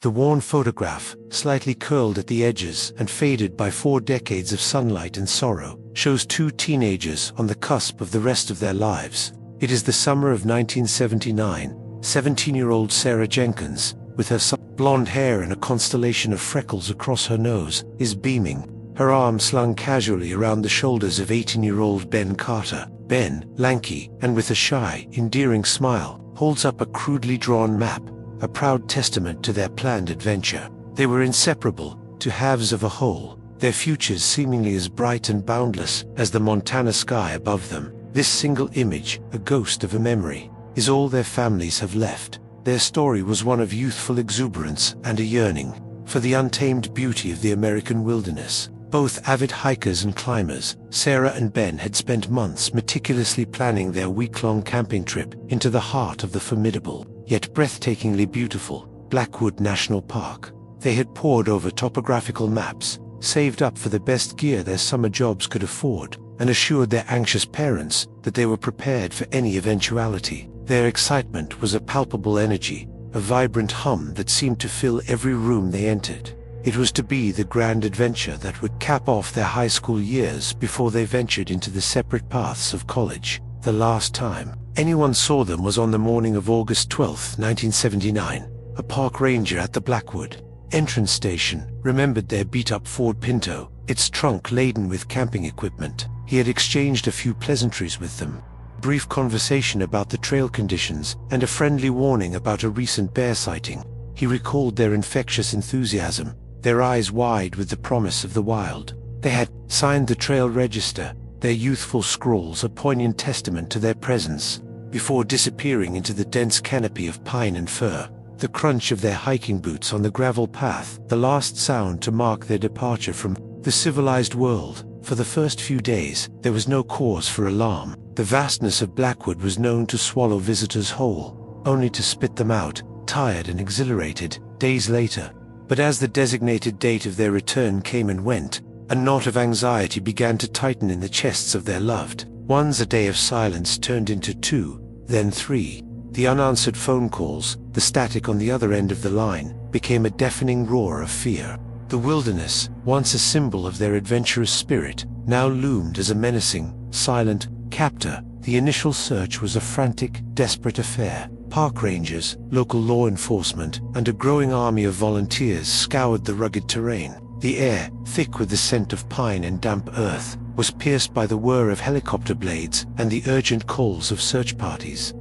The worn photograph, slightly curled at the edges and faded by 4 decades of sunlight and sorrow, shows 2 teenagers on the cusp of the rest of their lives. It is the summer of 1979. 17-year-old Sarah Jenkins, with her blonde hair and a constellation of freckles across her nose, is beaming, her arm slung casually around the shoulders of 18-year-old Ben Carter. Ben, lanky, and with a shy, endearing smile, holds up a crudely drawn map, a proud testament to their planned adventure. They were inseparable, two halves of a whole, their futures seemingly as bright and boundless as the Montana sky above them. This single image, a ghost of a memory, is all their families have left. Their story was one of youthful exuberance and a yearning for the untamed beauty of the American wilderness. Both avid hikers and climbers, Sarah and Ben had spent months meticulously planning their week-long camping trip into the heart of the formidable, yet breathtakingly beautiful, Blackwood National Park. They had pored over topographical maps, saved up for the best gear their summer jobs could afford, and assured their anxious parents that they were prepared for any eventuality. Their excitement was a palpable energy, a vibrant hum that seemed to fill every room they entered. It was to be the grand adventure that would cap off their high school years before they ventured into the separate paths of college. The last time anyone saw them was on the morning of August 12, 1979. A park ranger at the Blackwood entrance station remembered their beat-up Ford Pinto, its trunk laden with camping equipment. He had exchanged a few pleasantries with them, a brief conversation about the trail conditions, and a friendly warning about a recent bear sighting. He recalled their infectious enthusiasm, their eyes wide with the promise of the wild. They had signed the trail register, their youthful scrawls a poignant testament to their presence, before disappearing into the dense canopy of pine and fir. The crunch of their hiking boots on the gravel path, the last sound to mark their departure from the civilized world. For the first few days, there was no cause for alarm. The vastness of Blackwood was known to swallow visitors whole, only to spit them out, tired and exhilarated, days later. But as the designated date of their return came and went, a knot of anxiety began to tighten in the chests of their loved ones. A day of silence turned into 2, then 3. The unanswered phone calls, the static on the other end of the line, became a deafening roar of fear. The wilderness, once a symbol of their adventurous spirit, now loomed as a menacing, silent captor. The initial search was a frantic, desperate affair. Park rangers, local law enforcement, and a growing army of volunteers scoured the rugged terrain. The air, thick with the scent of pine and damp earth, was pierced by the whir of helicopter blades and the urgent calls of search parties.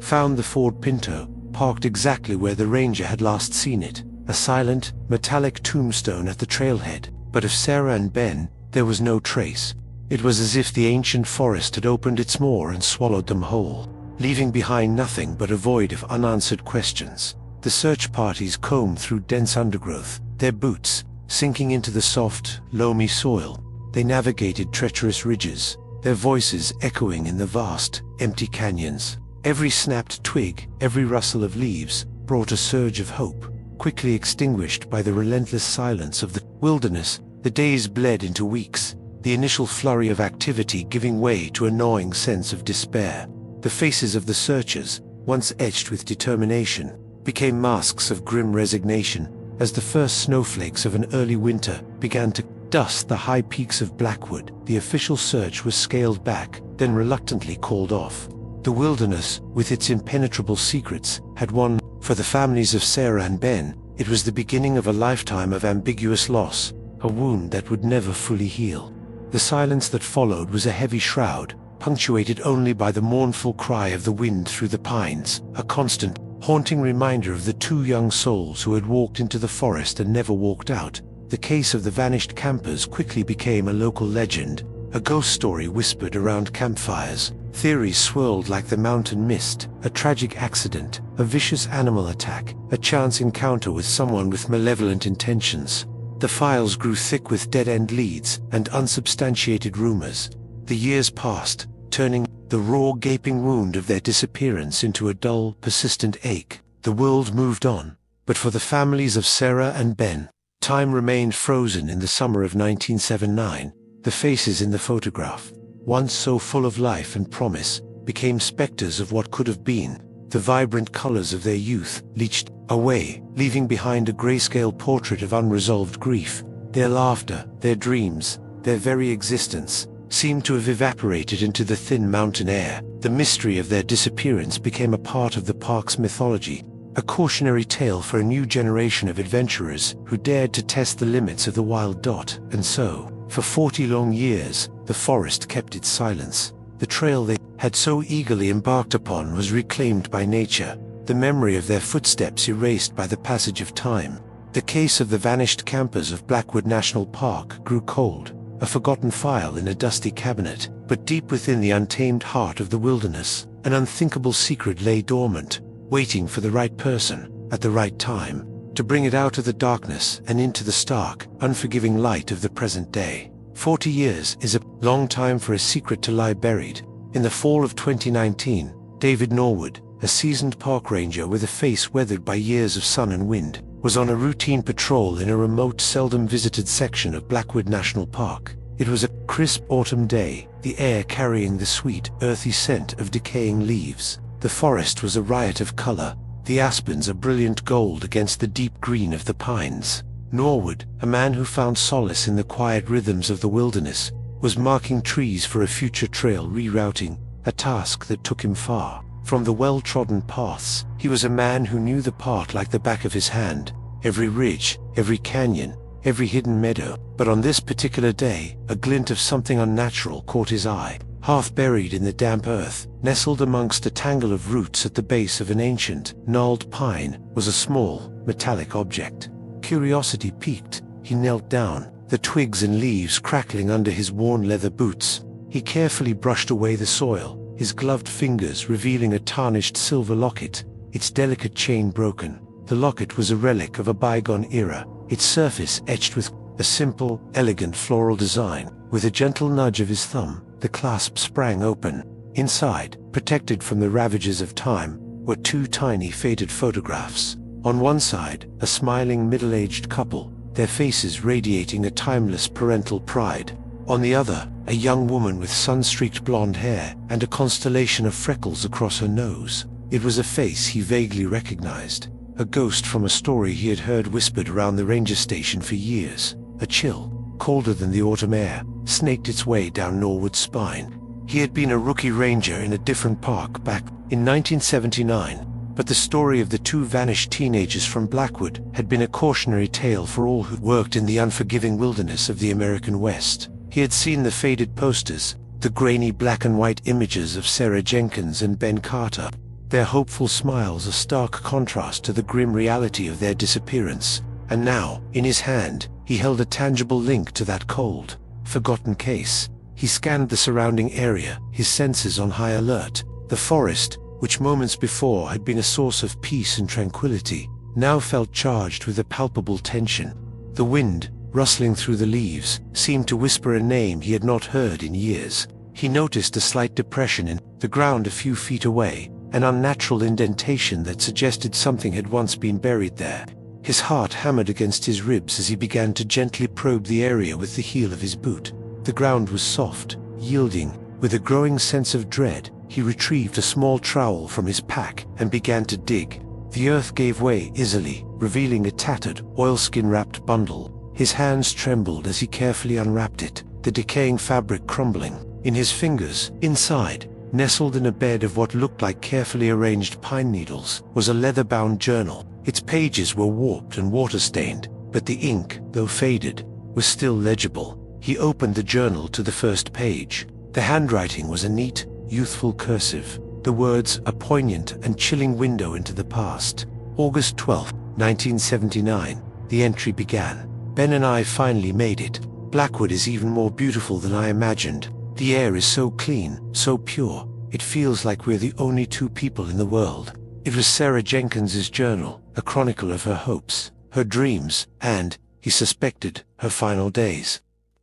Found the Ford Pinto, parked exactly where the ranger had last seen it, a silent, metallic tombstone at the trailhead. But of Sarah and Ben, there was no trace. It was as if the ancient forest had opened its maw and swallowed them whole, leaving behind nothing but a void of unanswered questions. The search parties combed through dense undergrowth, their boots sinking into the soft, loamy soil. They navigated treacherous ridges, their voices echoing in the vast, empty canyons. Every snapped twig, every rustle of leaves, brought a surge of hope, quickly extinguished by the relentless silence of the wilderness. The days bled into weeks, the initial flurry of activity giving way to a gnawing sense of despair. The faces of the searchers, once etched with determination, became masks of grim resignation as the first snowflakes of an early winter began to dust the high peaks of Blackwood. The official search was scaled back, then reluctantly called off. The wilderness, with its impenetrable secrets, had won. For the families of Sarah and Ben, it was the beginning of a lifetime of ambiguous loss, a wound that would never fully heal. The silence that followed was a heavy shroud, punctuated only by the mournful cry of the wind through the pines, a constant, haunting reminder of the 2 young souls who had walked into the forest and never walked out. The case of the vanished campers quickly became a local legend, a ghost story whispered around campfires. Theories swirled like the mountain mist, a tragic accident, a vicious animal attack, a chance encounter with someone with malevolent intentions. The files grew thick with dead-end leads and unsubstantiated rumors. The years passed, turning the raw, gaping wound of their disappearance into a dull, persistent ache. The world moved on, but for the families of Sarah and Ben, time remained frozen in the summer of 1979. The faces in the photograph, once so full of life and promise, became specters of what could have been. the vibrant colors of their youth leached away, leaving behind a grayscale portrait of unresolved grief. Their laughter, their dreams, their very existence seemed to have evaporated into the thin mountain air. The mystery of their disappearance became a part of the park's mythology, a cautionary tale for a new generation of adventurers who dared to test the limits of the wild. And so, for 40 long years, the forest kept its silence. The trail they had so eagerly embarked upon was reclaimed by nature, the memory of their footsteps erased by the passage of time. The case of the vanished campers of Blackwood National Park grew cold, a forgotten file in a dusty cabinet. But deep within the untamed heart of the wilderness, an unthinkable secret lay dormant, waiting for the right person, at the right time, to bring it out of the darkness and into the stark, unforgiving light of the present day. 40 years is a long time for a secret to lie buried. In the fall of 2019, David Norwood, a seasoned park ranger with a face weathered by years of sun and wind, was on a routine patrol in a remote, seldom visited section of Blackwood National Park. It was a crisp autumn day, the air carrying the sweet, earthy scent of decaying leaves. The forest was a riot of color, the aspens a brilliant gold against the deep green of the pines. Norwood, a man who found solace in the quiet rhythms of the wilderness, was marking trees for a future trail rerouting, a task that took him far from the well-trodden paths. He was a man who knew the park like the back of his hand, every ridge, every canyon, every hidden meadow. But on this particular day, a glint of something unnatural caught his eye. Half buried in the damp earth, nestled amongst a tangle of roots at the base of an ancient, gnarled pine, was a small, metallic object. Curiosity piqued, he knelt down, the twigs and leaves crackling under his worn leather boots. He carefully brushed away the soil, his gloved fingers revealing a tarnished silver locket, its delicate chain broken. The locket was a relic of a bygone era, its surface etched with a simple, elegant floral design. With a gentle nudge of his thumb, the clasp sprang open. Inside, protected from the ravages of time, were 2 tiny faded photographs. On one side, a smiling middle-aged couple, their faces radiating a timeless parental pride. On the other, a young woman with sun-streaked blonde hair and a constellation of freckles across her nose. It was a face he vaguely recognized, a ghost from a story he had heard whispered around the ranger station for years. A chill, colder than the autumn air, snaked its way down Norwood's spine. He had been a rookie ranger in a different park back in 1979, but the story of the 2 vanished teenagers from Blackwood had been a cautionary tale for all who worked in the unforgiving wilderness of the American West. He had seen the faded posters, the grainy black and white images of Sarah Jenkins and Ben Carter, their hopeful smiles a stark contrast to the grim reality of their disappearance. And now, in his hand, he held a tangible link to that cold, forgotten case. He scanned the surrounding area, his senses on high alert. The forest, which moments before had been a source of peace and tranquility, now felt charged with a palpable tension. The wind, rustling through the leaves, seemed to whisper a name he had not heard in years. He noticed a slight depression in the ground a few feet away, an unnatural indentation that suggested something had once been buried there. His heart hammered against his ribs as he began to gently probe the area with the heel of his boot. The ground was soft, yielding. With a growing sense of dread, he retrieved a small trowel from his pack and began to dig. The earth gave way easily, revealing a tattered, oilskin-wrapped bundle. His hands trembled as he carefully unwrapped it, the decaying fabric crumbling. In his fingers, inside, nestled in a bed of what looked like carefully arranged pine needles, was a leather-bound journal. Its pages were warped and water-stained, but the ink, though faded, was still legible. He opened the journal to the first page. The handwriting was a neat, youthful cursive. The words, a poignant and chilling window into the past. August 12, 1979, the entry began. Ben and I finally made it. Blackwood is even more beautiful than I imagined. The air is so clean, so pure. It feels like we're the only 2 people in the world. It was Sarah Jenkins's journal, a chronicle of her hopes, her dreams, and, he suspected, her final days.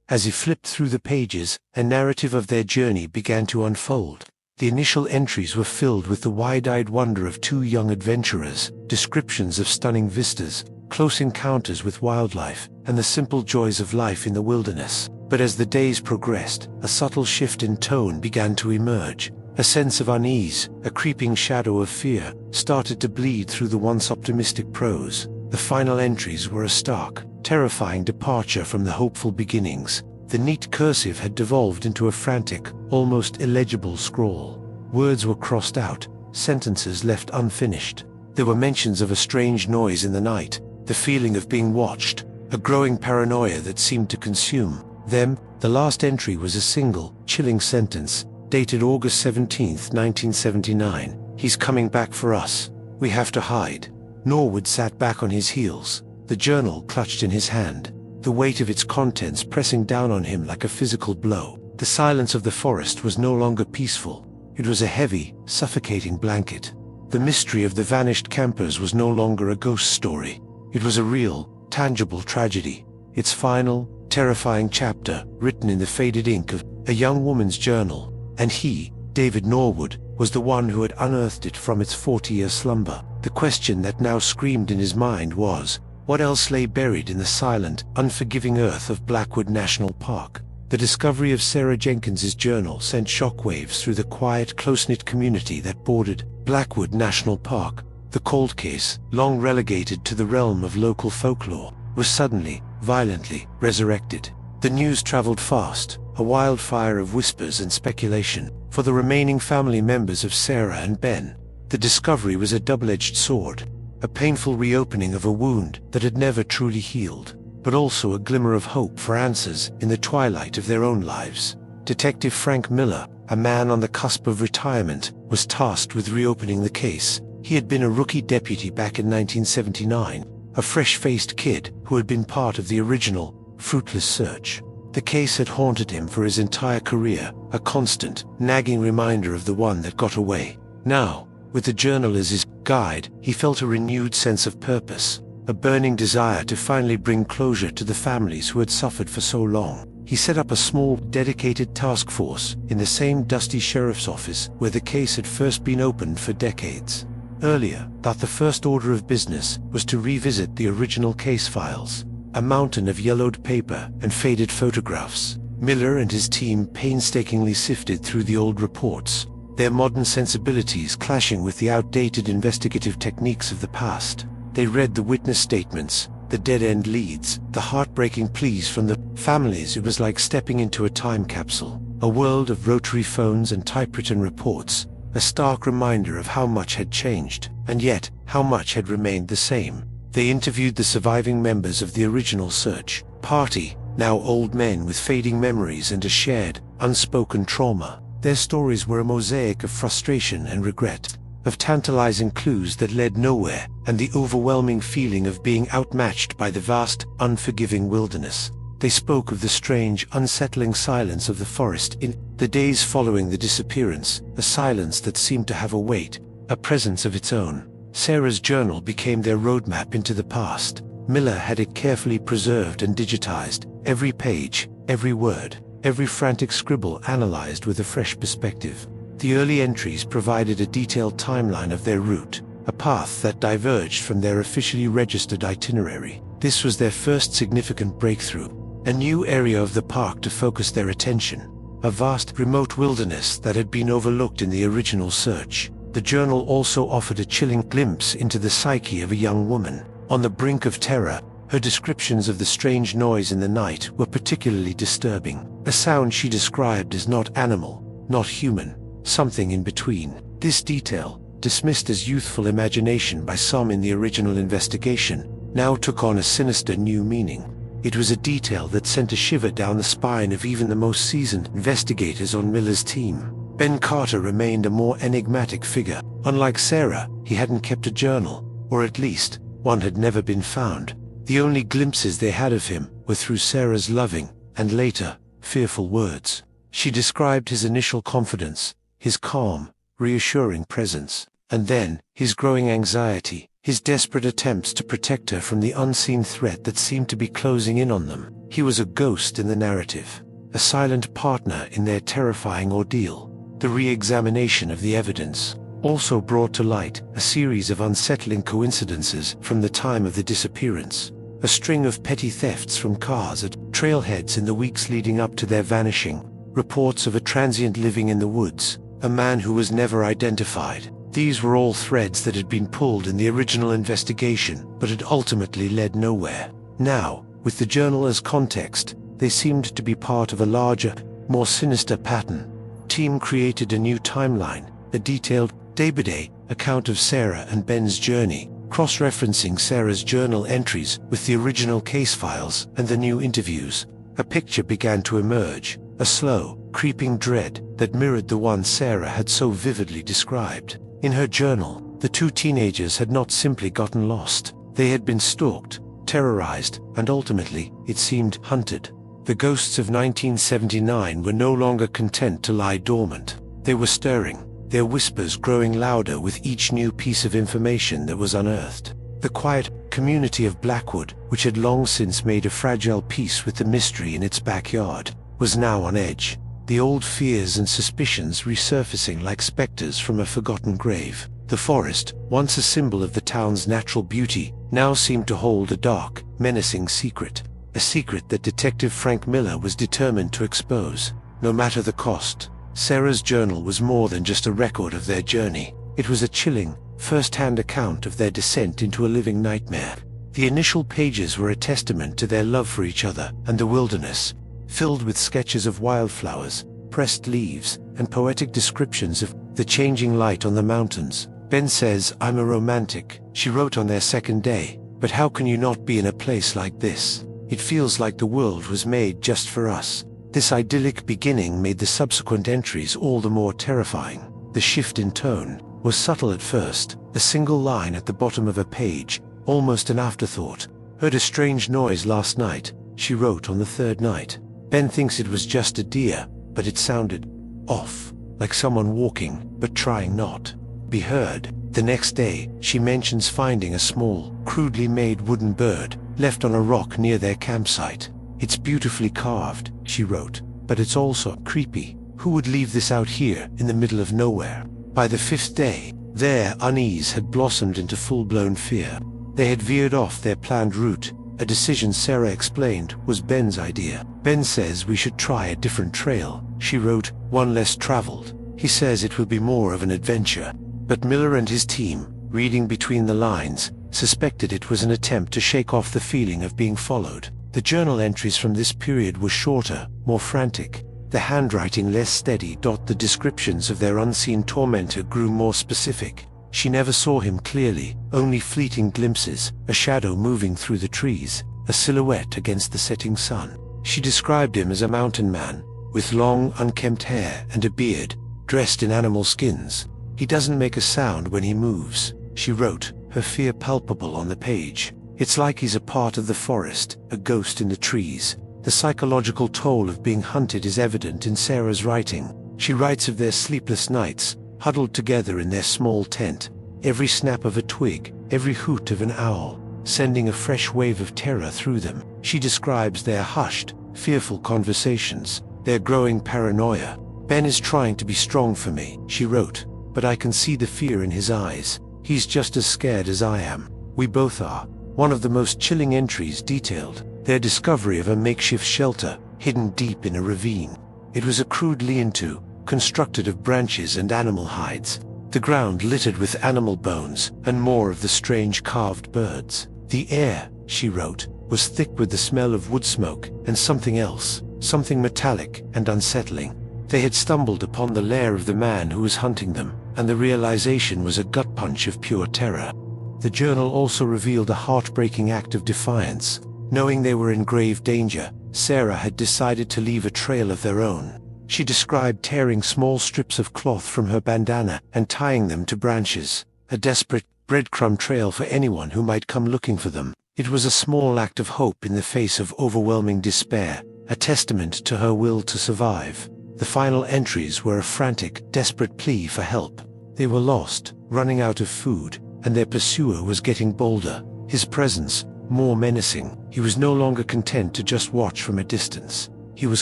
As he flipped through the pages, a narrative of their journey began to unfold. The initial entries were filled with the wide-eyed wonder of 2 young adventurers, descriptions of stunning vistas, close encounters with wildlife, and the simple joys of life in the wilderness. But as the days progressed, a subtle shift in tone began to emerge. A sense of unease, a creeping shadow of fear, started to bleed through the once optimistic prose. The final entries were a stark, terrifying departure from the hopeful beginnings. The neat cursive had devolved into a frantic, almost illegible scrawl. Words were crossed out, sentences left unfinished. There were mentions of a strange noise in the night, the feeling of being watched, a growing paranoia that seemed to consume them. The last entry was a single, chilling sentence, dated August 17, 1979. "He's coming back for us. We have to hide." Norwood sat back on his heels, the journal clutched in his hand, the weight of its contents pressing down on him like a physical blow. The silence of the forest was no longer peaceful. It was a heavy, suffocating blanket. The mystery of the vanished campers was no longer a ghost story. It was a real, tangible tragedy. Its final, terrifying chapter, written in the faded ink of a young woman's journal. And he, David Norwood, was the one who had unearthed it from its 40-year slumber. The question that now screamed in his mind was, what else lay buried in the silent, unforgiving earth of Blackwood National Park? The discovery of Sarah Jenkins's journal sent shockwaves through the quiet, close-knit community that bordered Blackwood National Park. The cold case, long relegated to the realm of local folklore, was suddenly, violently, resurrected. The news traveled fast, a wildfire of whispers and speculation. For the remaining family members of Sarah and Ben, the discovery was a double-edged sword, a painful reopening of a wound that had never truly healed, but also a glimmer of hope for answers in the twilight of their own lives. Detective Frank Miller, a man on the cusp of retirement, was tasked with reopening the case. He had been a rookie deputy back in 1979, a fresh-faced kid who had been part of the original, fruitless search. The case had haunted him for his entire career, a constant, nagging reminder of the one that got away. Now, with the journal as his guide, he felt a renewed sense of purpose, a burning desire to finally bring closure to the families who had suffered for so long. He set up a small, dedicated task force in the same dusty sheriff's office where the case had first been opened for decades. Earlier, the first order of business was to revisit the original case files, a mountain of yellowed paper and faded photographs. Miller and his team painstakingly sifted through the old reports, their modern sensibilities clashing with the outdated investigative techniques of the past. They read the witness statements, the dead-end leads, the heartbreaking pleas from the families. It was like stepping into a time capsule, a world of rotary phones and typewritten reports, a stark reminder of how much had changed, and yet how much had remained the same. They interviewed the surviving members of the original search party, now old men with fading memories and a shared, unspoken trauma. Their stories were a mosaic of frustration and regret, of tantalizing clues that led nowhere, and the overwhelming feeling of being outmatched by the vast, unforgiving wilderness. They spoke of the strange, unsettling silence of the forest in the days following the disappearance, a silence that seemed to have a weight, a presence of its own. Sarah's journal became their roadmap into the past. Miller had it carefully preserved and digitized, every page, every word, every frantic scribble analyzed with a fresh perspective. The early entries provided a detailed timeline of their route, a path that diverged from their officially registered itinerary. This was their first significant breakthrough, a new area of the park to focus their attention, a vast, remote wilderness that had been overlooked in the original search. The journal also offered a chilling glimpse into the psyche of a young woman, on the brink of terror. Her descriptions of the strange noise in the night were particularly disturbing, a sound she described as not animal, not human, something in between. This detail, dismissed as youthful imagination by some in the original investigation, now took on a sinister new meaning. It was a detail that sent a shiver down the spine of even the most seasoned investigators on Miller's team. Ben Carter remained a more enigmatic figure. Unlike Sarah, he hadn't kept a journal, or at least, one had never been found. The only glimpses they had of him were through Sarah's loving, and later, fearful words. She described his initial confidence, his calm, reassuring presence, and then, his growing anxiety, his desperate attempts to protect her from the unseen threat that seemed to be closing in on them. He was a ghost in the narrative, a silent partner in their terrifying ordeal. The re-examination of the evidence also brought to light a series of unsettling coincidences from the time of the disappearance. A string of petty thefts from cars at trailheads in the weeks leading up to their vanishing, reports of a transient living in the woods, a man who was never identified. These were all threads that had been pulled in the original investigation, but had ultimately led nowhere. Now, with the journal as context, they seemed to be part of a larger, more sinister pattern. Team created a new timeline, a detailed, day-by-day account of Sarah and Ben's journey, cross-referencing Sarah's journal entries with the original case files and the new interviews. A picture began to emerge, a slow, creeping dread that mirrored the one Sarah had so vividly described. In her journal, the two teenagers had not simply gotten lost. They had been stalked, terrorized, and ultimately, it seemed, hunted. The ghosts of 1979 were no longer content to lie dormant. They were stirring, their whispers growing louder with each new piece of information that was unearthed. The quiet community of Blackwood, which had long since made a fragile peace with the mystery in its backyard, was now on edge, the old fears and suspicions resurfacing like specters from a forgotten grave. The forest, once a symbol of the town's natural beauty, now seemed to hold a dark, menacing secret. A secret that Detective Frank Miller was determined to expose, no matter the cost. Sarah's journal was more than just a record of their journey. It was a chilling, first-hand account of their descent into a living nightmare. The initial pages were a testament to their love for each other and the wilderness, filled with sketches of wildflowers, pressed leaves, and poetic descriptions of the changing light on the mountains. Ben says, "I'm a romantic," she wrote on their second day, "but how can you not be in a place like this? It feels like the world was made just for us." This idyllic beginning made the subsequent entries all the more terrifying. The shift in tone was subtle at first, a single line at the bottom of a page, almost an afterthought. "Heard a strange noise last night," she wrote on the third night. Ben thinks it was just a deer, but it sounded off, like someone walking, but trying not be heard. The next day, she mentions finding a small, crudely made wooden bird left on a rock near their campsite. "It's beautifully carved," she wrote, "but it's also creepy. Who would leave this out here in the middle of nowhere?" By the fifth day, their unease had blossomed into full-blown fear. They had veered off their planned route, a decision Sarah explained was Ben's idea. "Ben says we should try a different trail," she wrote, "one less traveled. He says it will be more of an adventure." But Miller and his team, reading between the lines, suspected it was an attempt to shake off the feeling of being followed. The journal entries from this period were shorter, more frantic, the handwriting less steady. The descriptions of their unseen tormentor grew more specific. She never saw him clearly, only fleeting glimpses, a shadow moving through the trees, a silhouette against the setting sun. She described him as a mountain man, with long, unkempt hair and a beard, dressed in animal skins. "He doesn't make a sound when he moves," she wrote, her fear palpable on the page. "It's like he's a part of the forest, a ghost in the trees." The psychological toll of being hunted is evident in Sarah's writing. She writes of their sleepless nights, huddled together in their small tent, every snap of a twig, every hoot of an owl, sending a fresh wave of terror through them. She describes their hushed, fearful conversations, their growing paranoia. "Ben is trying to be strong for me," she wrote, "but I can see the fear in his eyes. He's just as scared as I am. We both are." One of the most chilling entries detailed their discovery of a makeshift shelter, hidden deep in a ravine. It was a crude lean-to, constructed of branches and animal hides, the ground littered with animal bones and more of the strange carved birds. "The air," she wrote, "was thick with the smell of wood smoke and something else, something metallic and unsettling." They had stumbled upon the lair of the man who was hunting them, and the realization was a gut punch of pure terror. The journal also revealed a heartbreaking act of defiance. Knowing they were in grave danger, Sarah had decided to leave a trail of their own. She described tearing small strips of cloth from her bandana and tying them to branches, a desperate breadcrumb trail for anyone who might come looking for them. It was a small act of hope in the face of overwhelming despair, a testament to her will to survive. The final entries were a frantic, desperate plea for help. They were lost, running out of food, and their pursuer was getting bolder, his presence more menacing. He was no longer content to just watch from a distance. He was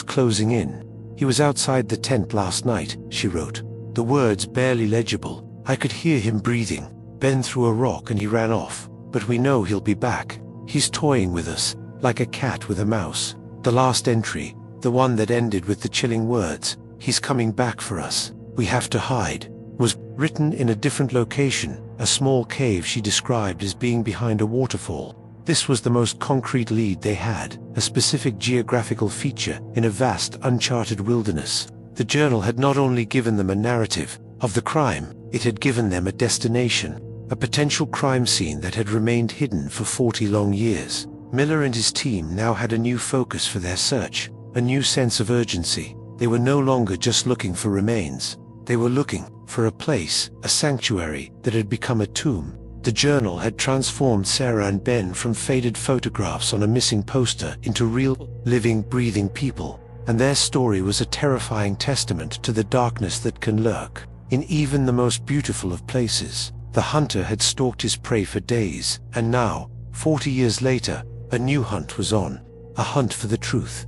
closing in. "He was outside the tent last night," she wrote, the words barely legible. "I could hear him breathing. Ben threw a rock and he ran off, but we know he'll be back. He's toying with us, like a cat with a mouse." The last entry, the one that ended with the chilling words, "He's coming back for us," "We have to hide," was written in a different location, a small cave she described as being behind a waterfall. This was the most concrete lead they had, a specific geographical feature in a vast, uncharted wilderness. The journal had not only given them a narrative of the crime, it had given them a destination, a potential crime scene that had remained hidden for 40 long years. Miller and his team now had a new focus for their search, a new sense of urgency. They were no longer just looking for remains. They were looking for a place, a sanctuary that had become a tomb. The journal had transformed Sarah and Ben from faded photographs on a missing poster into real, living, breathing people, and their story was a terrifying testament to the darkness that can lurk in even the most beautiful of places. The hunter had stalked his prey for days, and now, 40 years later, a new hunt was on. A hunt for the truth.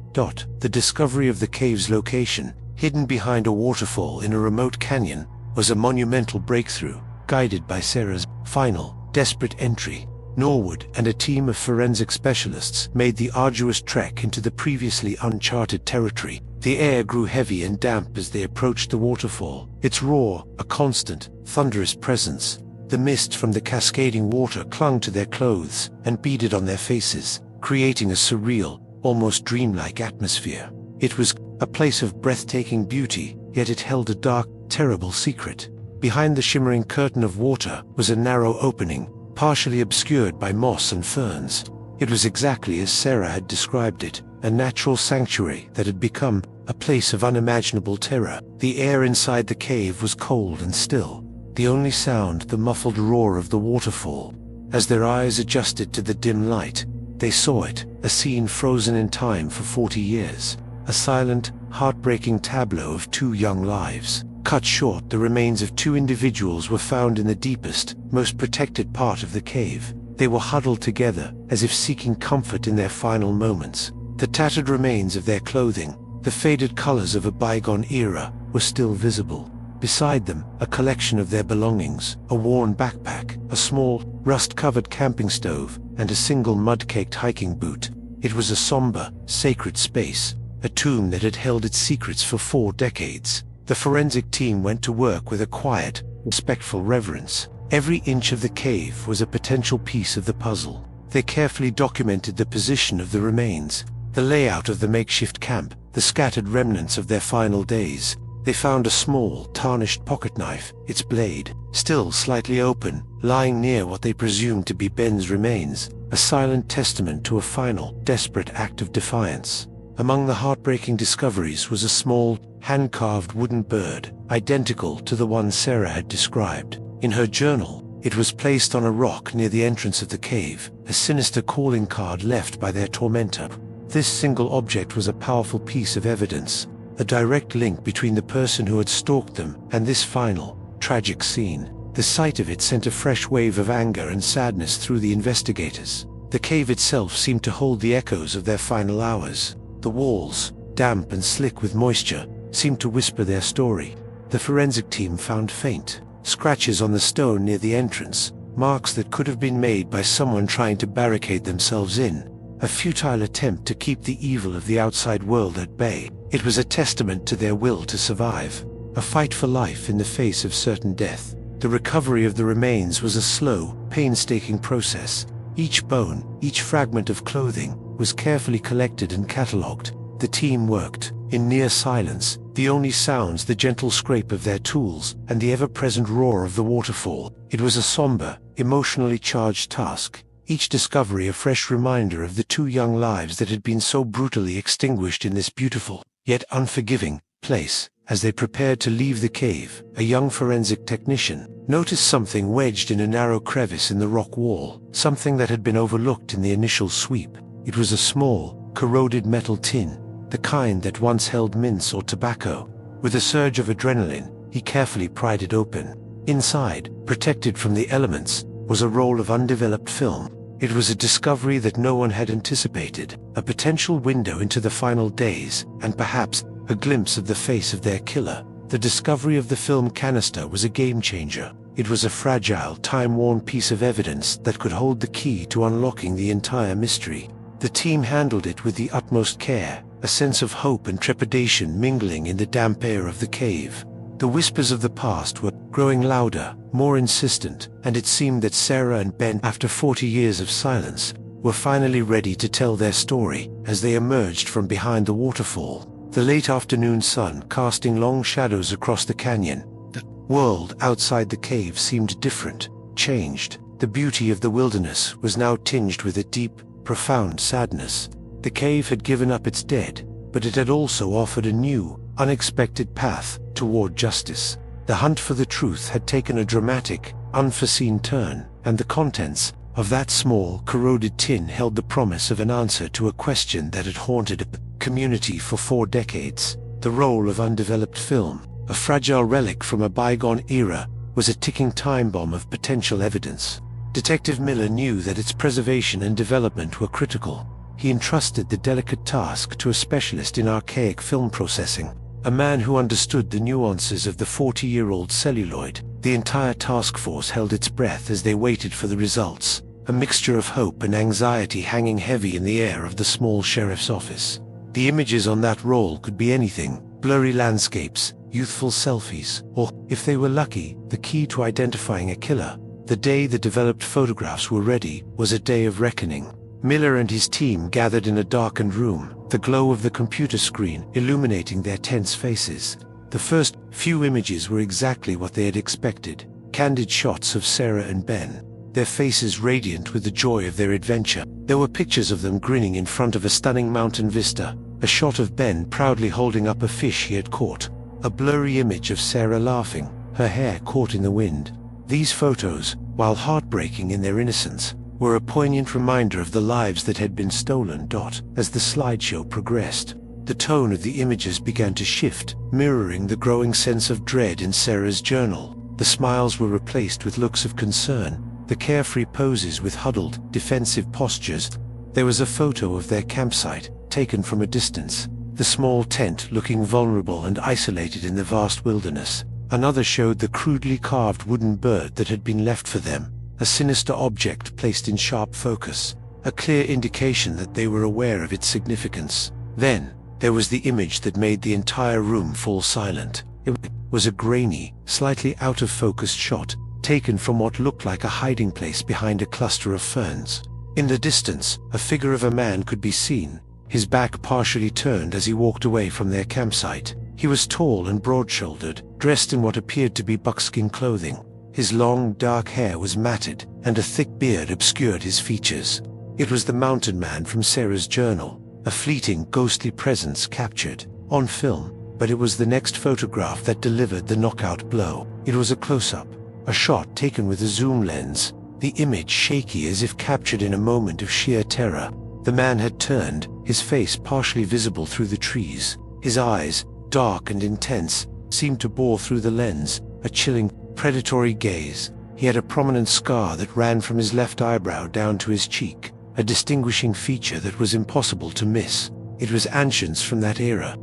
The discovery of the cave's location, hidden behind a waterfall in a remote canyon, was a monumental breakthrough, guided by Sarah's final, desperate entry. Norwood and a team of forensic specialists made the arduous trek into the previously uncharted territory. The air grew heavy and damp as they approached the waterfall, its roar a constant, thunderous presence. The mist from the cascading water clung to their clothes and beaded on their faces, creating a surreal, almost dreamlike atmosphere. It was a place of breathtaking beauty, yet it held a dark, terrible secret. Behind the shimmering curtain of water was a narrow opening, partially obscured by moss and ferns. It was exactly as Sarah had described it, a natural sanctuary that had become a place of unimaginable terror. The air inside the cave was cold and still, the only sound the muffled roar of the waterfall. As their eyes adjusted to the dim light, they saw it, a scene frozen in time for 40 years. A silent, heartbreaking tableau of two young lives. Cut short, the remains of two individuals were found in the deepest, most protected part of the cave. They were huddled together, as if seeking comfort in their final moments. The tattered remains of their clothing, the faded colors of a bygone era, were still visible. Beside them, a collection of their belongings, a worn backpack, a small, rust-covered camping stove, and a single mud-caked hiking boot. It was a somber, sacred space, a tomb that had held its secrets for 4 decades. The forensic team went to work with a quiet, respectful reverence. Every inch of the cave was a potential piece of the puzzle. They carefully documented the position of the remains, the layout of the makeshift camp, the scattered remnants of their final days. They found a small, tarnished pocket knife, its blade still slightly open, lying near what they presumed to be Ben's remains, a silent testament to a final, desperate act of defiance. Among the heartbreaking discoveries was a small, hand-carved wooden bird, identical to the one Sarah had described. In her journal, it was placed on a rock near the entrance of the cave, a sinister calling card left by their tormentor. This single object was a powerful piece of evidence, a direct link between the person who had stalked them and this final, tragic scene. The sight of it sent a fresh wave of anger and sadness through the investigators. The cave itself seemed to hold the echoes of their final hours. The walls, damp and slick with moisture, seemed to whisper their story. The forensic team found faint scratches on the stone near the entrance, marks that could have been made by someone trying to barricade themselves in, a futile attempt to keep the evil of the outside world at bay. It was a testament to their will to survive, a fight for life in the face of certain death. The recovery of the remains was a slow, painstaking process. Each bone, each fragment of clothing, was carefully collected and catalogued. The team worked in near silence, the only sounds the gentle scrape of their tools and the ever-present roar of the waterfall. It was a somber, emotionally charged task, each discovery a fresh reminder of the 2 young lives that had been so brutally extinguished in this beautiful, yet unforgiving, place. As they prepared to leave the cave, a young forensic technician noticed something wedged in a narrow crevice in the rock wall, something that had been overlooked in the initial sweep. It was a small, corroded metal tin, the kind that once held mints or tobacco. With a surge of adrenaline, he carefully pried it open. Inside, protected from the elements, was a roll of undeveloped film. It was a discovery that no one had anticipated, a potential window into the final days, and perhaps a glimpse of the face of their killer. The discovery of the film canister was a game-changer. It was a fragile, time-worn piece of evidence that could hold the key to unlocking the entire mystery. The team handled it with the utmost care, a sense of hope and trepidation mingling in the damp air of the cave. The whispers of the past were growing louder, more insistent, and it seemed that Sarah and Ben, after 40 years of silence, were finally ready to tell their story as they emerged from behind the waterfall, the late afternoon sun casting long shadows across the canyon. The world outside the cave seemed different, changed. The beauty of the wilderness was now tinged with a deep, profound sadness. The cave had given up its dead, but it had also offered a new, unexpected path toward justice. The hunt for the truth had taken a dramatic, unforeseen turn, and the contents of that small, corroded tin held the promise of an answer to a question that had haunted a community for 4 decades. The roll of undeveloped film, a fragile relic from a bygone era, was a ticking time bomb of potential evidence. Detective Miller knew that its preservation and development were critical. He entrusted the delicate task to a specialist in archaic film processing, a man who understood the nuances of the 40-year-old celluloid. The entire task force held its breath as they waited for the results, a mixture of hope and anxiety hanging heavy in the air of the small sheriff's office. The images on that roll could be anything: blurry landscapes, youthful selfies, or, if they were lucky, the key to identifying a killer. The day the developed photographs were ready was a day of reckoning. Miller and his team gathered in a darkened room, the glow of the computer screen illuminating their tense faces. The first few images were exactly what they had expected: candid shots of Sarah and Ben, their faces radiant with the joy of their adventure. There were pictures of them grinning in front of a stunning mountain vista, a shot of Ben proudly holding up a fish he had caught, a blurry image of Sarah laughing, her hair caught in the wind. These photos, while heartbreaking in their innocence, were a poignant reminder of the lives that had been stolen. As the slideshow progressed, the tone of the images began to shift, mirroring the growing sense of dread in Sarah's journal. The smiles were replaced with looks of concern, the carefree poses with huddled, defensive postures. There was a photo of their campsite, taken from a distance, the small tent looking vulnerable and isolated in the vast wilderness. Another showed the crudely carved wooden bird that had been left for them, a sinister object placed in sharp focus, a clear indication that they were aware of its significance. Then, there was the image that made the entire room fall silent. It was a grainy, slightly out-of-focus shot, taken from what looked like a hiding place behind a cluster of ferns. In the distance, a figure of a man could be seen, his back partially turned as he walked away from their campsite. He was tall and broad-shouldered, dressed in what appeared to be buckskin clothing. His long, dark hair was matted, and a thick beard obscured his features. It was the mountain man from Sarah's journal, a fleeting, ghostly presence captured on film. But it was the next photograph that delivered the knockout blow. It was a close-up, a shot taken with a zoom lens, the image shaky as if captured in a moment of sheer terror. The man had turned, his face partially visible through the trees. His eyes, dark and intense, seemed to bore through the lens, a chilling, predatory gaze. He had a prominent scar that ran from his left eyebrow down to his cheek, a distinguishing feature that was impossible to miss. It was ancients from that era.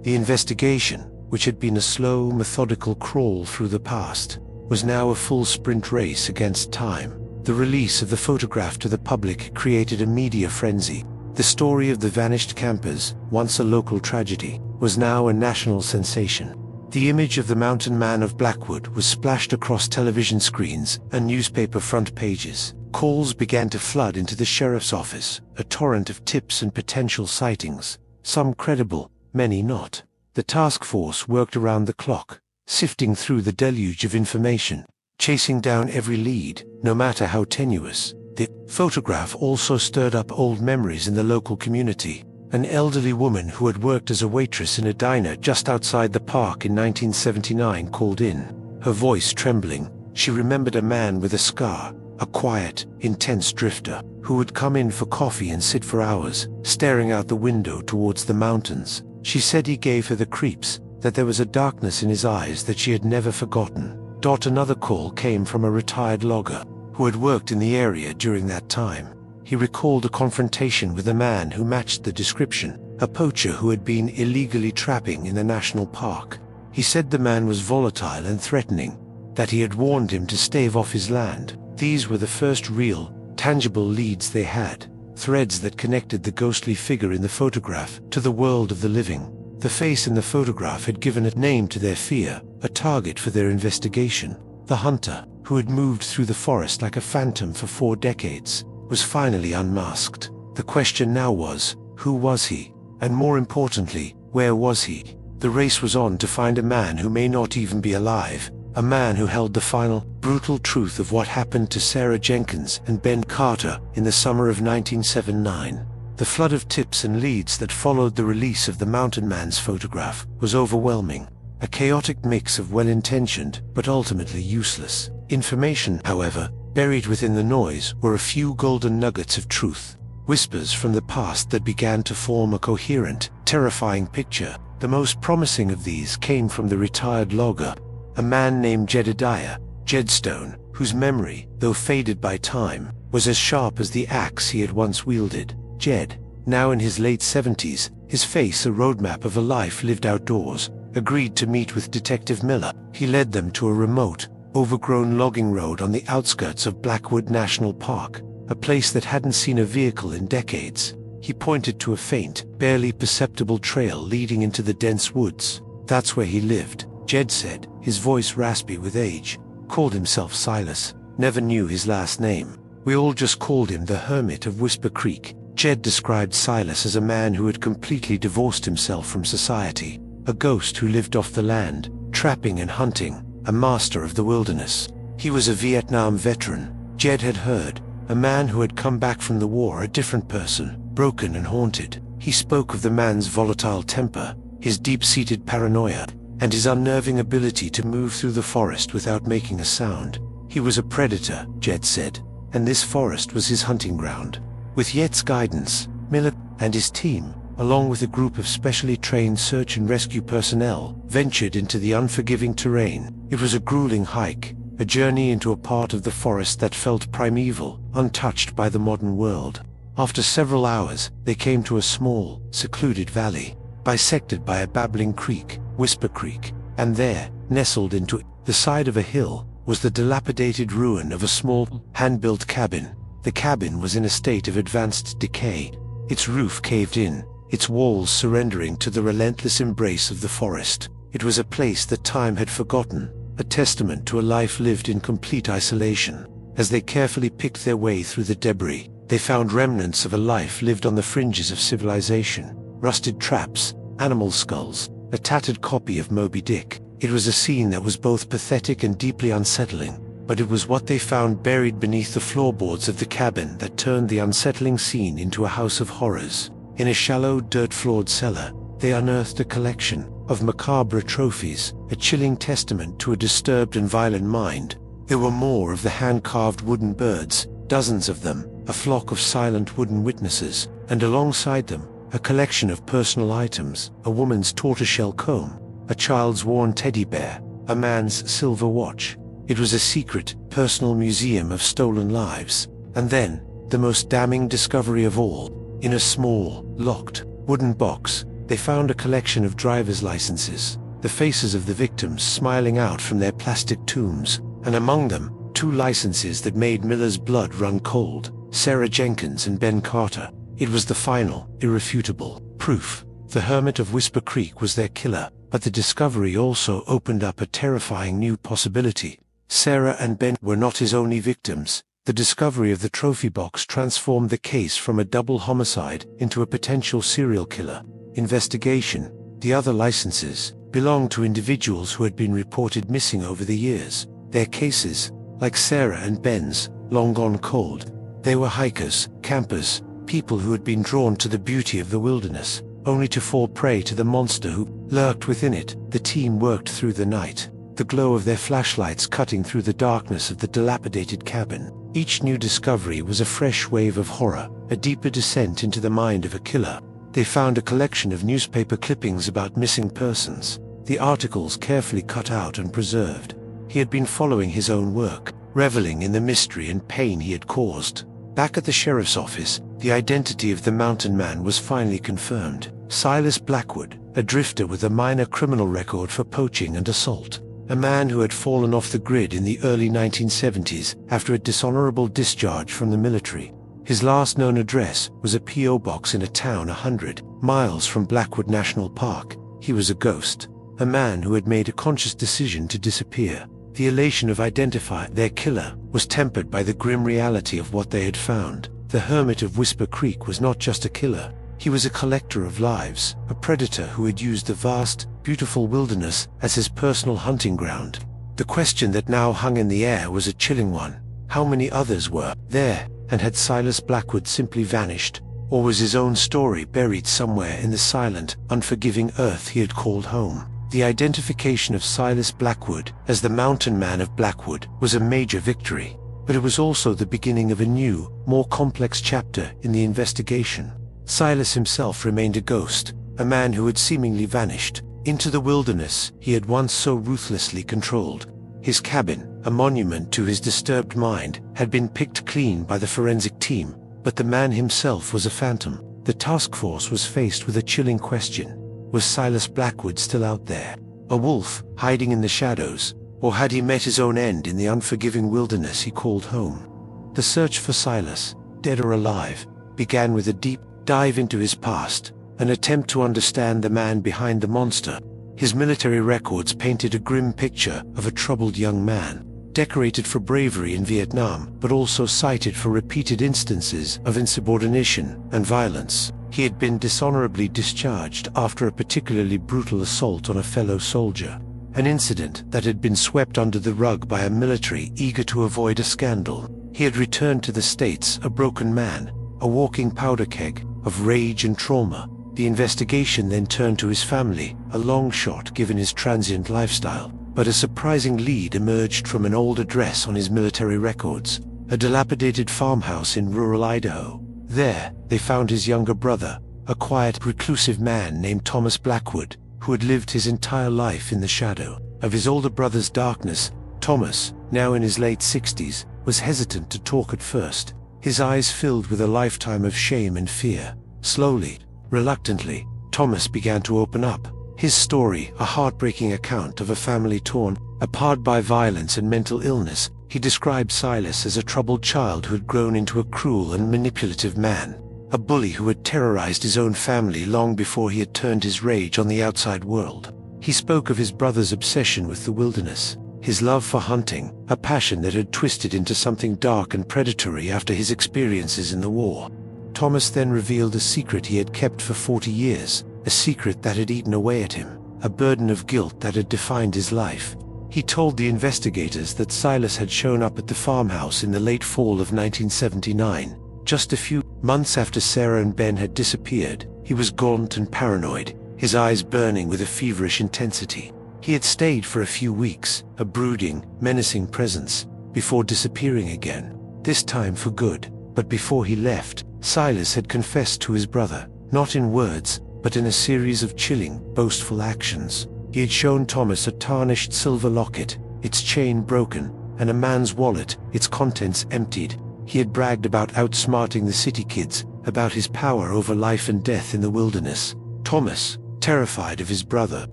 The investigation, which had been a slow, methodical crawl through the past, was now a full sprint race against time. The release of the photograph to the public created a media frenzy. The story of the vanished campers, once a local tragedy, was now a national sensation. The image of the mountain man of Blackwood was splashed across television screens and newspaper front pages. Calls began to flood into the sheriff's office, a torrent of tips and potential sightings, some credible, many not. The task force worked around the clock, sifting through the deluge of information, chasing down every lead, no matter how tenuous. The photograph also stirred up old memories in the local community. An elderly woman who had worked as a waitress in a diner just outside the park in 1979 called in, her voice trembling. She remembered a man with a scar, a quiet, intense drifter, who would come in for coffee and sit for hours, staring out the window towards the mountains. She said he gave her the creeps, that there was a darkness in his eyes that she had never forgotten. Another call came from a retired logger, who had worked in the area during that time. He recalled a confrontation with a man who matched the description, a poacher who had been illegally trapping in the national park. He said the man was volatile and threatening, that he had warned him to stave off his land. These were the first real, tangible leads they had, threads that connected the ghostly figure in the photograph to the world of the living. The face in the photograph had given a name to their fear, a target for their investigation. The hunter, who had moved through the forest like a phantom for 4 decades, was finally unmasked. The question now was, who was he? And more importantly, where was he? The race was on to find a man who may not even be alive, a man who held the final, brutal truth of what happened to Sarah Jenkins and Ben Carter in the summer of 1979. The flood of tips and leads that followed the release of the mountain man's photograph was overwhelming, a chaotic mix of well-intentioned but ultimately useless information. However, buried within the noise were a few golden nuggets of truth, whispers from the past that began to form a coherent, terrifying picture. The most promising of these came from the retired logger, a man named Jedediah Jedstone, whose memory, though faded by time, was as sharp as the axe he had once wielded. Jed, now in his late 70s, his face a roadmap of a life lived outdoors, agreed to meet with Detective Miller. He led them to a remote, overgrown logging road on the outskirts of Blackwood National Park, a place that hadn't seen a vehicle in decades. He pointed to a faint, barely perceptible trail leading into the dense woods. That's where he lived, Jed said, his voice raspy with age. Called himself Silas, never knew his last name. We all just called him the Hermit of Whisper Creek. Jed described Silas as a man who had completely divorced himself from society, a ghost who lived off the land, trapping and hunting, a master of the wilderness. He was a Vietnam veteran, Jed had heard, a man who had come back from the war a different person, broken and haunted. He spoke of the man's volatile temper, his deep-seated paranoia, and his unnerving ability to move through the forest without making a sound. He was a predator, Jed said, and this forest was his hunting ground. With Yet's guidance, Miller and his team, along with a group of specially trained search and rescue personnel, ventured into the unforgiving terrain. It was a grueling hike, a journey into a part of the forest that felt primeval, untouched by the modern world. After several hours, they came to a small, secluded valley, bisected by a babbling creek, Whisper Creek, and there, nestled into the side of a hill, was the dilapidated ruin of a small, hand-built cabin. The cabin was in a state of advanced decay, its roof caved in, its walls surrendering to the relentless embrace of the forest. It was a place that time had forgotten, a testament to a life lived in complete isolation. As they carefully picked their way through the debris, they found remnants of a life lived on the fringes of civilization, rusted traps, animal skulls, a tattered copy of Moby Dick. It was a scene that was both pathetic and deeply unsettling, but it was what they found buried beneath the floorboards of the cabin that turned the unsettling scene into a house of horrors. In a shallow, dirt-floored cellar, they unearthed a collection of macabre trophies, a chilling testament to a disturbed and violent mind. There were more of the hand-carved wooden birds, dozens of them, a flock of silent wooden witnesses, and alongside them, a collection of personal items, a woman's tortoiseshell comb, a child's worn teddy bear, a man's silver watch. It was a secret, personal museum of stolen lives. And then, the most damning discovery of all, in a small, locked, wooden box, they found a collection of driver's licenses, the faces of the victims smiling out from their plastic tombs, and among them, 2 licenses that made Miller's blood run cold, Sarah Jenkins and Ben Carter. It was the final, irrefutable proof. The Hermit of Whisper Creek was their killer, but the discovery also opened up a terrifying new possibility. Sarah and Ben were not his only victims. The discovery of the trophy box transformed the case from a double homicide into a potential serial killer investigation. The other licenses belonged to individuals who had been reported missing over the years. Their cases, like Sarah and Ben's, long gone cold. They were hikers, campers, people who had been drawn to the beauty of the wilderness, only to fall prey to the monster who lurked within it. The team worked through the night, the glow of their flashlights cutting through the darkness of the dilapidated cabin. Each new discovery was a fresh wave of horror, a deeper descent into the mind of a killer. They found a collection of newspaper clippings about missing persons, the articles carefully cut out and preserved. He had been following his own work, reveling in the mystery and pain he had caused. Back at the sheriff's office, the identity of the mountain man was finally confirmed. Silas Blackwood, a drifter with a minor criminal record for poaching and assault. A man who had fallen off the grid in the early 1970s after a dishonorable discharge from the military. His last known address was a P.O. box in a town 100 miles from Blackwood National Park. He was a ghost, a man who had made a conscious decision to disappear. The elation of identifying their killer was tempered by the grim reality of what they had found. The hermit of Whisper Creek was not just a killer. He was a collector of lives, a predator who had used the vast, beautiful wilderness as his personal hunting ground. The question that now hung in the air was a chilling one. How many others were there, and had Silas Blackwood simply vanished? Or was his own story buried somewhere in the silent, unforgiving earth he had called home? The identification of Silas Blackwood as the Mountain Man of Blackwood was a major victory, but it was also the beginning of a new, more complex chapter in the investigation. Silas himself remained a ghost, a man who had seemingly vanished into the wilderness he had once so ruthlessly controlled. His cabin, a monument to his disturbed mind, had been picked clean by the forensic team, but the man himself was a phantom. The task force was faced with a chilling question. Was Silas Blackwood still out there, a wolf hiding in the shadows, or had he met his own end in the unforgiving wilderness he called home? The search for Silas, dead or alive, began with a deep dive into his past, an attempt to understand the man behind the monster. His military records painted a grim picture of a troubled young man, decorated for bravery in Vietnam, but also cited for repeated instances of insubordination and violence. He had been dishonorably discharged after a particularly brutal assault on a fellow soldier, an incident that had been swept under the rug by a military eager to avoid a scandal. He had returned to the States a broken man, a walking powder keg of rage and trauma. The investigation then turned to his family, a long shot given his transient lifestyle, but a surprising lead emerged from an old address on his military records, a dilapidated farmhouse in rural Idaho. There, they found his younger brother, a quiet, reclusive man named Thomas Blackwood, who had lived his entire life in the shadow of his older brother's darkness. Thomas, now in his late 60s, was hesitant to talk at first, his eyes filled with a lifetime of shame and fear. Slowly, reluctantly, Thomas began to open up. His story, a heartbreaking account of a family torn apart by violence and mental illness. He described Silas as a troubled child who had grown into a cruel and manipulative man, a bully who had terrorized his own family long before he had turned his rage on the outside world. He spoke of his brother's obsession with the wilderness, his love for hunting, a passion that had twisted into something dark and predatory after his experiences in the war. Thomas then revealed a secret he had kept for 40 years, a secret that had eaten away at him, a burden of guilt that had defined his life. He told the investigators that Silas had shown up at the farmhouse in the late fall of 1979, just a few months after Sarah and Ben had disappeared. He was gaunt and paranoid, his eyes burning with a feverish intensity. He had stayed for a few weeks, a brooding, menacing presence, before disappearing again, this time for good. But before he left, Silas had confessed to his brother, not in words, but in a series of chilling, boastful actions. He had shown Thomas a tarnished silver locket, its chain broken, and a man's wallet, its contents emptied. He had bragged about outsmarting the city kids, about his power over life and death in the wilderness. Thomas, terrified of his brother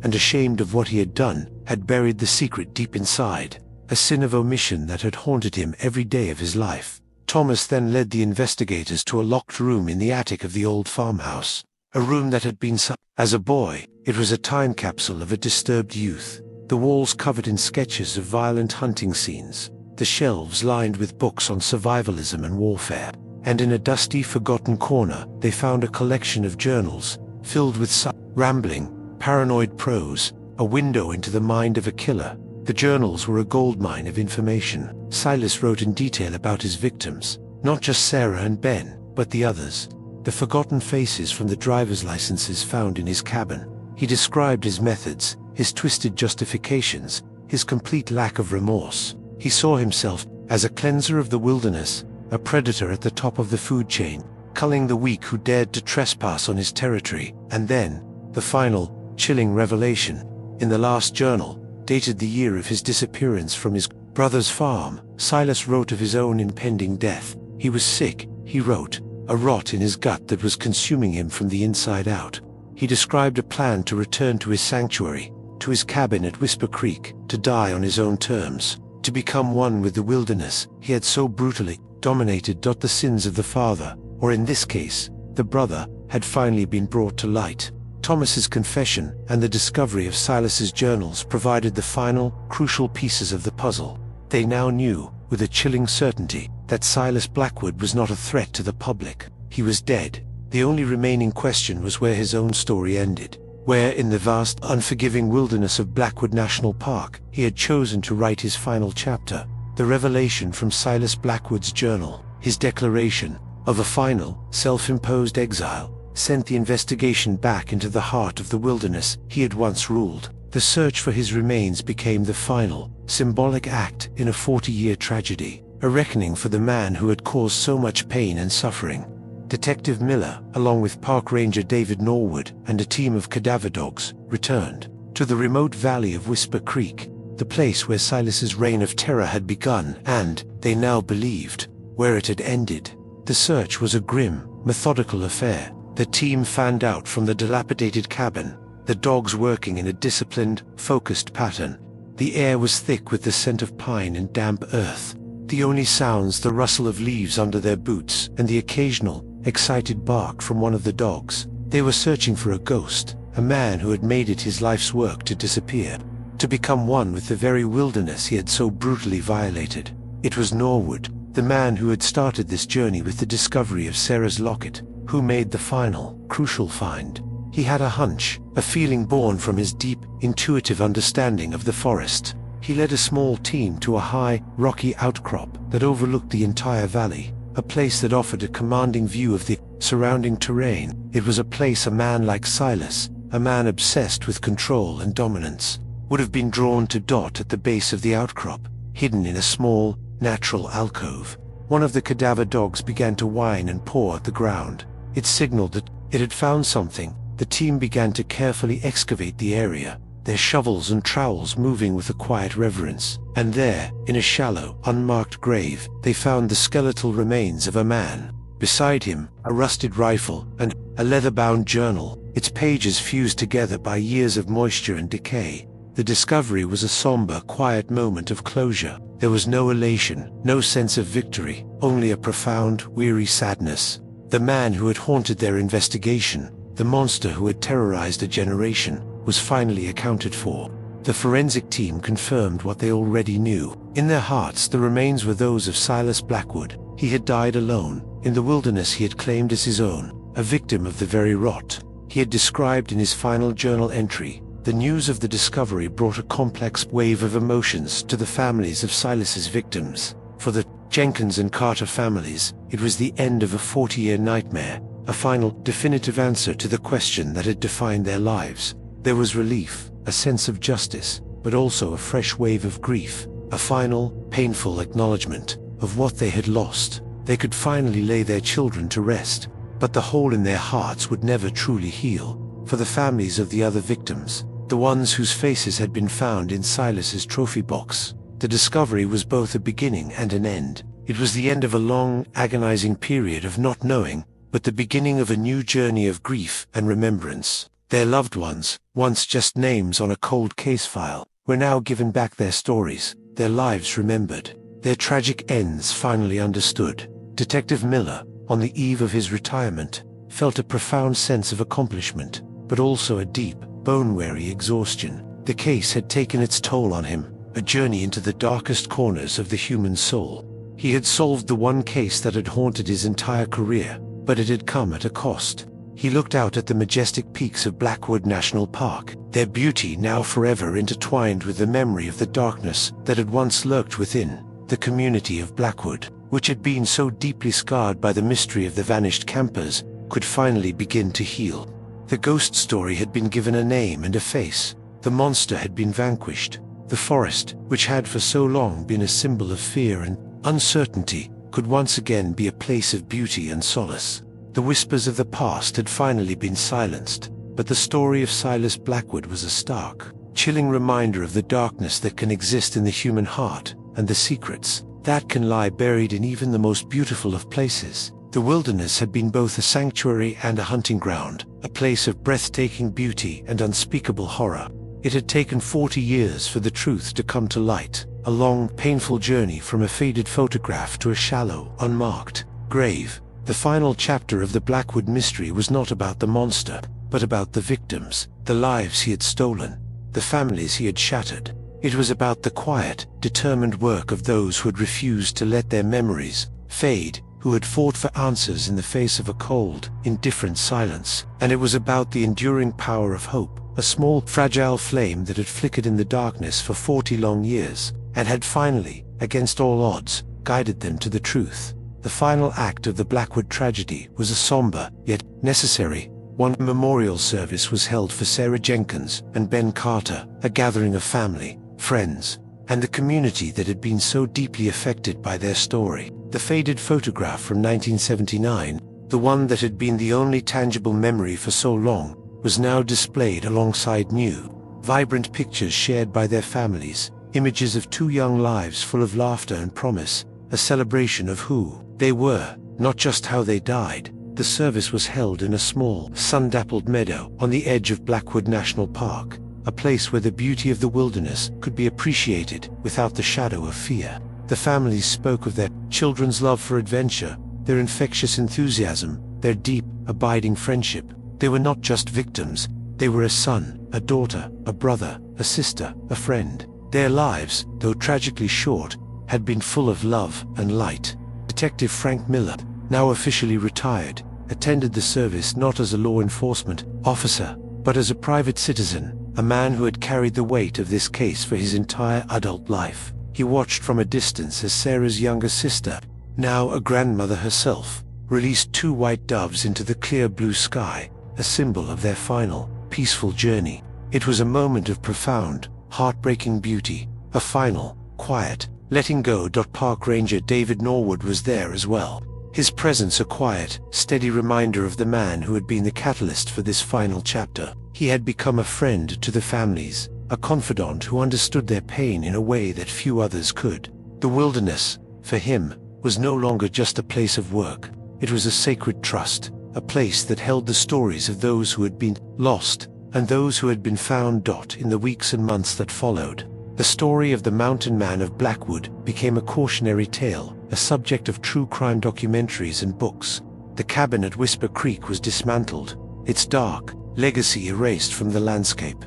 and ashamed of what he had done, had buried the secret deep inside, a sin of omission that had haunted him every day of his life. Thomas then led the investigators to a locked room in the attic of the old farmhouse, a room that had been as a boy. It was a time capsule of a disturbed youth, the walls covered in sketches of violent hunting scenes, the shelves lined with books on survivalism and warfare, and in a dusty, forgotten corner they found a collection of journals, filled with rambling, paranoid prose, a window into the mind of a killer. The journals were a goldmine of information. Silas wrote in detail about his victims, not just Sarah and Ben, but the others, the forgotten faces from the driver's licenses found in his cabin. He described his methods, his twisted justifications, his complete lack of remorse. He saw himself as a cleanser of the wilderness, a predator at the top of the food chain, culling the weak who dared to trespass on his territory. And then, the final, chilling revelation. In the last journal, dated the year of his disappearance from his brother's farm, Silas wrote of his own impending death. He was sick, he wrote, a rot in his gut that was consuming him from the inside out. He described a plan to return to his sanctuary, to his cabin at Whisper Creek, to die on his own terms, to become one with the wilderness he had so brutally dominated. The sins of the father, or in this case, the brother, had finally been brought to light. Thomas's confession and the discovery of Silas's journals provided the final, crucial pieces of the puzzle. They now knew, with a chilling certainty, that Silas Blackwood was not a threat to the public. He was dead. The only remaining question was where his own story ended, where in the vast, unforgiving wilderness of Blackwood National Park he had chosen to write his final chapter. The revelation from Silas Blackwood's journal, his declaration of a final, self-imposed exile, sent the investigation back into the heart of the wilderness he had once ruled. The search for his remains became the final, symbolic act in a 40-year tragedy, a reckoning for the man who had caused so much pain and suffering. Detective Miller, along with Park Ranger David Norwood and a team of cadaver dogs, returned to the remote valley of Whisper Creek, the place where Silas's reign of terror had begun and, they now believed, where it had ended. The search was a grim, methodical affair. The team fanned out from the dilapidated cabin, the dogs working in a disciplined, focused pattern. The air was thick with the scent of pine and damp earth. The only sounds the rustle of leaves under their boots and the occasional, excited bark from one of the dogs. They were searching for a ghost, a man who had made it his life's work to disappear, to become one with the very wilderness he had so brutally violated. It was Norwood, the man who had started this journey with the discovery of Sarah's locket, who made the final, crucial find. He had a hunch, a feeling born from his deep, intuitive understanding of the forest. He led a small team to a high, rocky outcrop that overlooked the entire valley, a place that offered a commanding view of the surrounding terrain. It was a place a man like Silas, a man obsessed with control and dominance, would have been drawn to. At the base of the outcrop, hidden in a small, natural alcove, one of the cadaver dogs began to whine and paw at the ground. It signaled that it had found something. The team began to carefully excavate the area, their shovels and trowels moving with a quiet reverence. And there, in a shallow, unmarked grave, they found the skeletal remains of a man. Beside him, a rusted rifle and a leather-bound journal, its pages fused together by years of moisture and decay. The discovery was a somber, quiet moment of closure. There was no elation, no sense of victory, only a profound, weary sadness. The man who had haunted their investigation, the monster who had terrorized a generation, was finally accounted for. The forensic team confirmed what they already knew. In their hearts, the remains were those of Silas Blackwood. He had died alone, in the wilderness he had claimed as his own, a victim of the very rot he had described in his final journal entry. The news of the discovery brought a complex wave of emotions to the families of Silas's victims. For the Jenkins and Carter families, it was the end of a 40-year nightmare, a final, definitive answer to the question that had defined their lives. There was relief, a sense of justice, but also a fresh wave of grief, a final, painful acknowledgement of what they had lost. They could finally lay their children to rest, but the hole in their hearts would never truly heal. For the families of the other victims, the ones whose faces had been found in Silas's trophy box, the discovery was both a beginning and an end. It was the end of a long, agonizing period of not knowing, but the beginning of a new journey of grief and remembrance. Their loved ones, once just names on a cold case file, were now given back their stories, their lives remembered, their tragic ends finally understood. Detective Miller, on the eve of his retirement, felt a profound sense of accomplishment, but also a deep, bone-weary exhaustion. The case had taken its toll on him, a journey into the darkest corners of the human soul. He had solved the one case that had haunted his entire career, but it had come at a cost. He looked out at the majestic peaks of Blackwood National Park, their beauty now forever intertwined with the memory of the darkness that had once lurked within. The community of Blackwood, which had been so deeply scarred by the mystery of the vanished campers, could finally begin to heal. The ghost story had been given a name and a face. The monster had been vanquished. The forest, which had for so long been a symbol of fear and uncertainty, could once again be a place of beauty and solace. The whispers of the past had finally been silenced, but the story of Silas Blackwood was a stark, chilling reminder of the darkness that can exist in the human heart, and the secrets that can lie buried in even the most beautiful of places. The wilderness had been both a sanctuary and a hunting ground, a place of breathtaking beauty and unspeakable horror. It had taken 40 years for the truth to come to light, a long, painful journey from a faded photograph to a shallow, unmarked grave. The final chapter of the Blackwood mystery was not about the monster, but about the victims, the lives he had stolen, the families he had shattered. It was about the quiet, determined work of those who had refused to let their memories fade, who had fought for answers in the face of a cold, indifferent silence. And it was about the enduring power of hope, a small, fragile flame that had flickered in the darkness for 40 long years, and had finally, against all odds, guided them to the truth. The final act of the Blackwood tragedy was a somber, yet necessary one. Memorial service was held for Sarah Jenkins and Ben Carter, a gathering of family, friends, and the community that had been so deeply affected by their story. The faded photograph from 1979, the one that had been the only tangible memory for so long, was now displayed alongside new, vibrant pictures shared by their families, images of 2 young lives full of laughter and promise, a celebration of who they were, not just how they died. The service was held in a small, sun-dappled meadow on the edge of Blackwood National Park, a place where the beauty of the wilderness could be appreciated without the shadow of fear. The families spoke of their children's love for adventure, their infectious enthusiasm, their deep, abiding friendship. They were not just victims, they were a son, a daughter, a brother, a sister, a friend. Their lives, though tragically short, had been full of love and light. Detective Frank Miller, now officially retired, attended the service not as a law enforcement officer, but as a private citizen, a man who had carried the weight of this case for his entire adult life. He watched from a distance as Sarah's younger sister, now a grandmother herself, released 2 white doves into the clear blue sky, a symbol of their final, peaceful journey. It was a moment of profound, heartbreaking beauty, a final, quiet, letting go. Park Ranger David Norwood was there as well, his presence a quiet, steady reminder of the man who had been the catalyst for this final chapter. He had become a friend to the families, a confidant who understood their pain in a way that few others could. The wilderness, for him, was no longer just a place of work. It was a sacred trust, a place that held the stories of those who had been lost and those who had been found. In the weeks and months that followed, the story of the mountain man of Blackwood became a cautionary tale, a subject of true crime documentaries and books. The cabin at Whisper Creek was dismantled, its dark legacy erased from the landscape.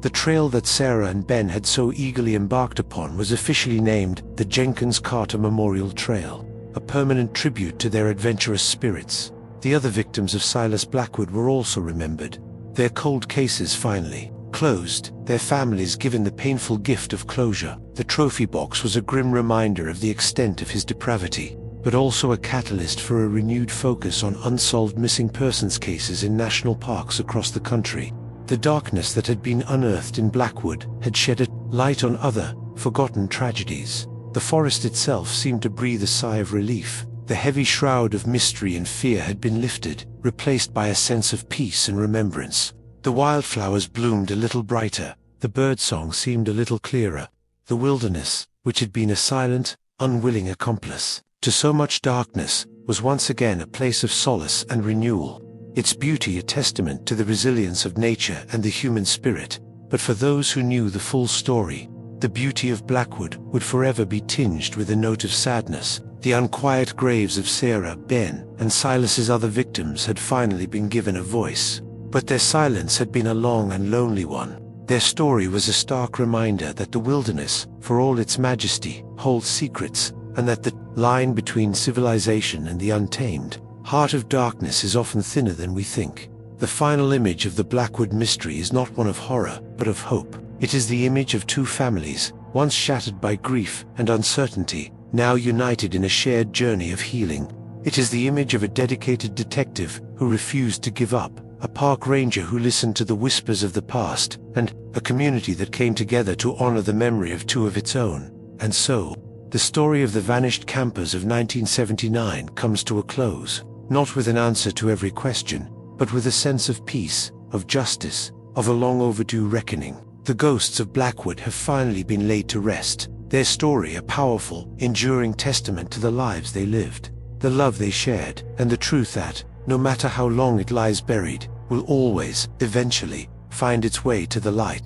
The trail that Sarah and Ben had so eagerly embarked upon was officially named the Jenkins-Carter Memorial Trail, a permanent tribute to their adventurous spirits. The other victims of Silas Blackwood were also remembered, their cold cases finally closed, their families given the painful gift of closure. The trophy box was a grim reminder of the extent of his depravity, but also a catalyst for a renewed focus on unsolved missing persons cases in national parks across the country. The darkness that had been unearthed in Blackwood had shed a light on other, forgotten tragedies. The forest itself seemed to breathe a sigh of relief. The heavy shroud of mystery and fear had been lifted, replaced by a sense of peace and remembrance. The wildflowers bloomed a little brighter, the birdsong seemed a little clearer. The wilderness, which had been a silent, unwilling accomplice to so much darkness, was once again a place of solace and renewal, its beauty a testament to the resilience of nature and the human spirit. But for those who knew the full story, the beauty of Blackwood would forever be tinged with a note of sadness. The unquiet graves of Sarah, Ben, and Silas's other victims had finally been given a voice. But their silence had been a long and lonely one. Their story was a stark reminder that the wilderness, for all its majesty, holds secrets, and that the line between civilization and the untamed heart of darkness is often thinner than we think. The final image of the Blackwood mystery is not one of horror, but of hope. It is the image of 2 families, once shattered by grief and uncertainty, now united in a shared journey of healing. It is the image of a dedicated detective who refused to give up, a park ranger who listened to the whispers of the past, and a community that came together to honor the memory of 2 of its own. And so, the story of the vanished campers of 1979 comes to a close, not with an answer to every question, but with a sense of peace, of justice, of a long overdue reckoning. The ghosts of Blackwood have finally been laid to rest, their story a powerful, enduring testament to the lives they lived, the love they shared, and the truth that, no matter how long it lies buried, will always, eventually, find its way to the light.